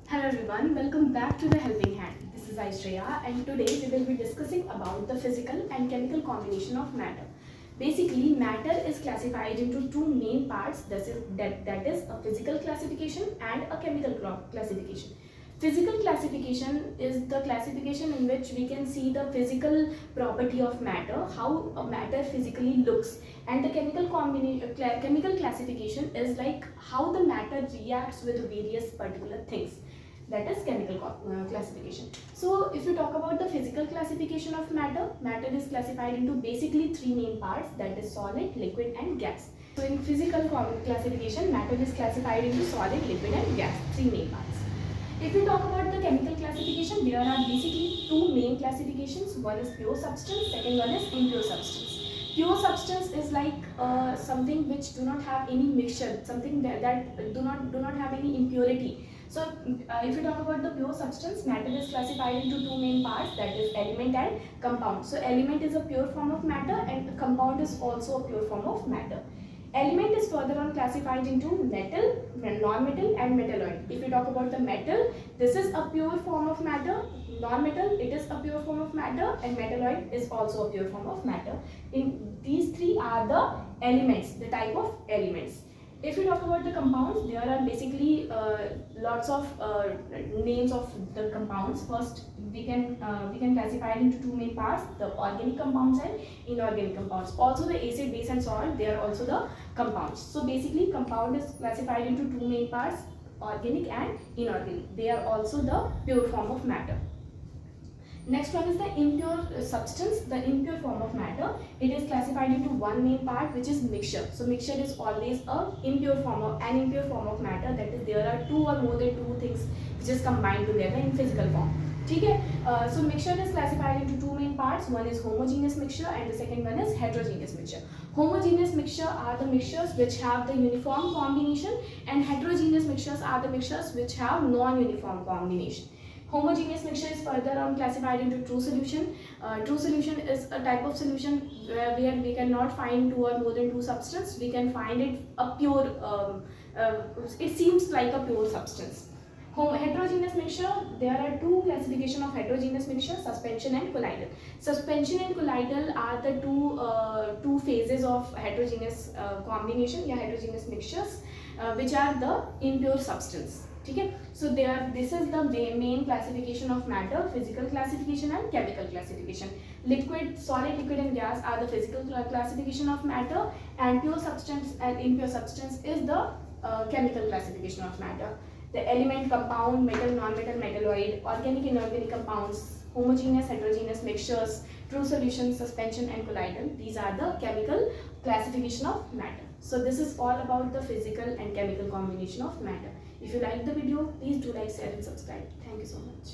Hello everyone, welcome back to The Helping Hand. This is Aishwarya and today we will be discussing about the physical and chemical combination of matter. Basically, matter is classified into two main parts, that is a physical classification and a chemical classification. Physical classification is the classification in which we can see the physical property of matter, how a matter physically looks, and the chemical classification is like how the matter reacts with various particular things, that is chemical classification. So if you talk about the physical classification of matter, matter is classified into basically three main parts, that is solid, liquid and gas. So in physical classification, matter is classified into solid, liquid and gas, three main parts. If we talk about the chemical classification, there are basically two main classifications. One is pure substance, second one is impure substance. Pure substance is like something which do not have any mixture, something that do not have any impurity. So if you talk about the pure substance, matter is classified into two main parts, that is element and compound. So element is a pure form of matter and compound is also a pure form of matter. Element is further on classified into metal, non-metal and metalloid. If you talk about the metal, this is a pure form of matter. Non-metal, it is a pure form of matter, and metalloid is also a pure form of matter. In these three are the elements, the type of elements. If you talk about the compounds, there are basically lots of names of the compounds. First, we can classify it into two main parts: the organic compounds and inorganic compounds. Also, the acid, base, and salt, they are also the compounds. So basically, compound is classified into two main parts: organic and inorganic. They are also the pure form of matter. Next one is the impure substance, the impure form of matter. It is classified into one main part, which is mixture. So mixture is always an impure form of matter. That is, there are two or more than two things which is combined together in physical form. Okay? So mixture is classified into two main parts. One is homogeneous mixture and the second one is heterogeneous mixture. Homogeneous mixture are the mixtures which have the uniform combination, and heterogeneous mixtures are the mixtures which have non-uniform combination. Homogeneous mixture is further on classified into true solution. True solution is a type of solution where we cannot find two or more than two substances. We can find it a pure, it seems like a pure substance. Heterogeneous mixture, there are two classification of heterogeneous mixture: suspension and colloidal. Suspension and colloidal are the two phases of heterogeneous combination, heterogeneous mixtures, which are the impure substance. Okay? So this is the main classification of matter: physical classification and chemical classification. Liquid, solid, liquid and gas are the physical classification of matter, and pure substance and impure substance is the chemical classification of matter. The element, compound, metal, non-metal, metalloid, organic, inorganic compounds, homogeneous, heterogeneous mixtures, true solutions, suspension and colloidal. These are the chemical classification of matter. So this is all about the physical and chemical combination of matter. If you like the video, please do like, share and subscribe. Thank you so much.